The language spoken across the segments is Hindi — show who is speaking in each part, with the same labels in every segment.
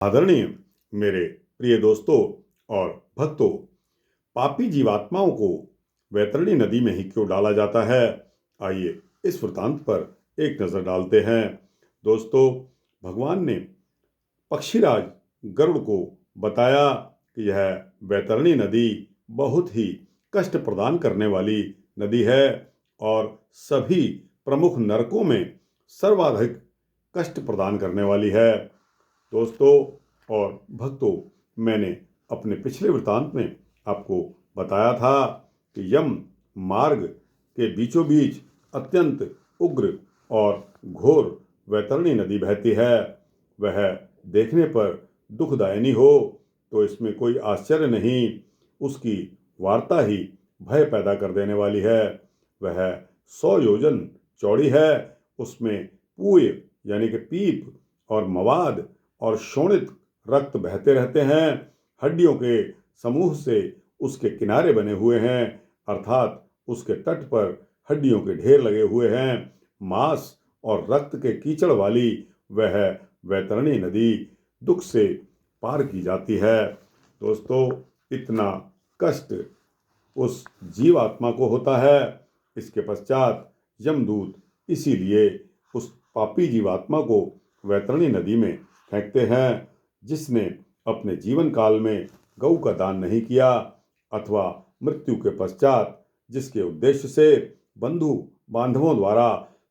Speaker 1: आदरणीय मेरे प्रिय दोस्तों और भक्तों, पापी जीवात्माओं को वैतरणी नदी में ही क्यों डाला जाता है? आइए इस वृतांत पर एक नजर डालते हैं। दोस्तों, भगवान ने पक्षीराज गरुड़ को बताया कि यह वैतरणी नदी बहुत ही कष्ट प्रदान करने वाली नदी है और सभी प्रमुख नरकों में सर्वाधिक कष्ट प्रदान करने वाली है। दोस्तों और भक्तों, मैंने अपने पिछले वृतांत में आपको बताया था कि यम मार्ग के बीचों बीच अत्यंत उग्र और घोर वैतरणी नदी बहती है। वह देखने पर दुखदायिनी हो तो इसमें कोई आश्चर्य नहीं, उसकी वार्ता ही भय पैदा कर देने वाली है। वह 100 योजन चौड़ी है, उसमें पूय यानी कि पीप और मवाद और शोणित रक्त बहते रहते हैं। हड्डियों के समूह से उसके किनारे बने हुए हैं, अर्थात उसके तट पर हड्डियों के ढेर लगे हुए हैं। मांस और रक्त के कीचड़ वाली वह वैतरणी नदी दुख से पार की जाती है। दोस्तों, इतना कष्ट उस जीवात्मा को होता है। इसके पश्चात यमदूत इसीलिए उस पापी जीवात्मा को वैतरणी नदी में फेंकते हैं जिसने अपने जीवन काल में गौ का दान नहीं किया, अथवा मृत्यु के पश्चात जिसके उद्देश्य से बंधु बांधवों द्वारा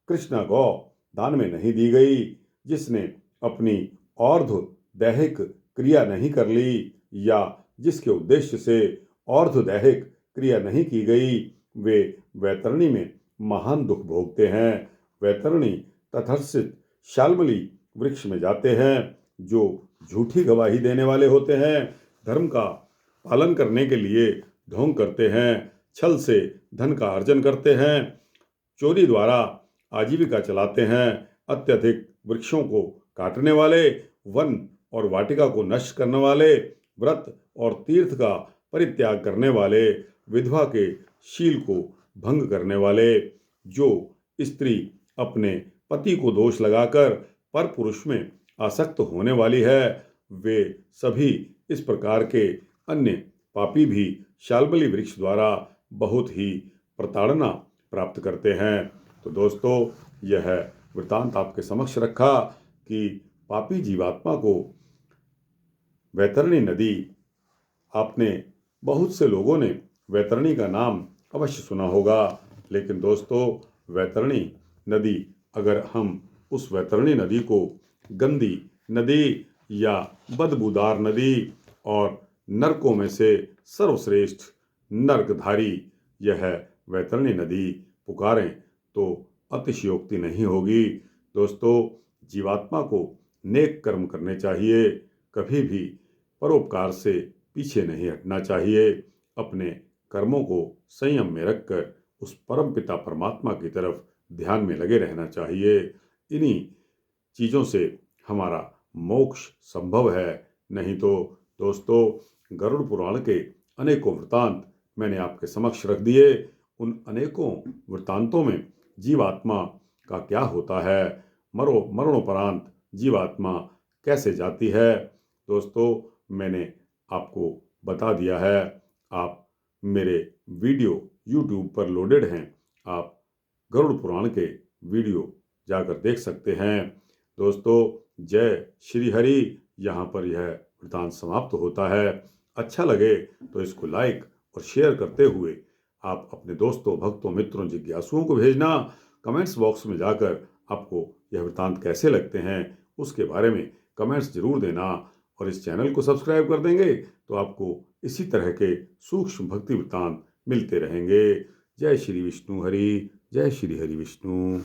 Speaker 1: कृष्ण गौ दान में नहीं दी गई, जिसने अपनी और्ध्व दैहिक क्रिया नहीं कर ली या जिसके उद्देश्य से और्ध्व दैहिक क्रिया नहीं की गई, वे वैतरणी में महान दुख भोगते हैं। वैतरणी तथर्षित शाल्मली वृक्ष में जाते हैं जो झूठी गवाही देने वाले होते हैं, धर्म का पालन करने के लिए ढोंग करते हैं, छल से धन का अर्जन करते हैं, चोरी द्वारा आजीविका चलाते हैं, अत्यधिक वृक्षों को काटने वाले, वन और वाटिका को नष्ट करने वाले, व्रत और तीर्थ का परित्याग करने वाले, विधवा के शील को भंग करने वाले, जो स्त्री अपने पति को दोष लगाकर पर पुरुष में आसक्त होने वाली है, वे सभी इस प्रकार के अन्य पापी भी शाल्मली वृक्ष द्वारा बहुत ही प्रताड़ना प्राप्त करते हैं। तो दोस्तों, यह वृतांत आपके समक्ष रखा कि पापी जीवात्मा को वैतरणी नदी, आपने बहुत से लोगों ने वैतरणी का नाम अवश्य सुना होगा, लेकिन दोस्तों, वैतरणी नदी, अगर हम उस वैतरणी नदी को गंदी नदी या बदबूदार नदी और नरकों में से सर्वश्रेष्ठ नरकधारी यह वैतरणी नदी पुकारें तो अतिशयोक्ति नहीं होगी। दोस्तों, जीवात्मा को नेक कर्म करने चाहिए, कभी भी परोपकार से पीछे नहीं हटना चाहिए, अपने कर्मों को संयम में रखकर उस परम पिता परमात्मा की तरफ ध्यान में लगे रहना चाहिए। इन्हीं चीज़ों से हमारा मोक्ष संभव है। नहीं तो दोस्तों, गरुड़ पुराण के अनेकों वृतांत मैंने आपके समक्ष रख दिए। उन अनेकों वृतांतों में जीवात्मा का क्या होता है, मरणोपरांत जीवात्मा कैसे जाती है, दोस्तों मैंने आपको बता दिया है। आप मेरे वीडियो YouTube पर लोडेड हैं, आप गरुड़ पुराण के वीडियो जाकर देख सकते हैं। दोस्तों, जय श्री हरि। यहाँ पर यह वृतांत समाप्त होता है। अच्छा लगे तो इसको लाइक और शेयर करते हुए आप अपने दोस्तों, भक्तों, मित्रों, जिज्ञासुओं को भेजना। कमेंट्स बॉक्स में जाकर आपको यह वृतांत कैसे लगते हैं उसके बारे में कमेंट्स जरूर देना, और इस चैनल को सब्सक्राइब कर देंगे तो आपको इसी तरह के सूक्ष्म भक्ति वृतांत मिलते रहेंगे। जय श्री विष्णु हरि, जय श्री हरि विष्णु।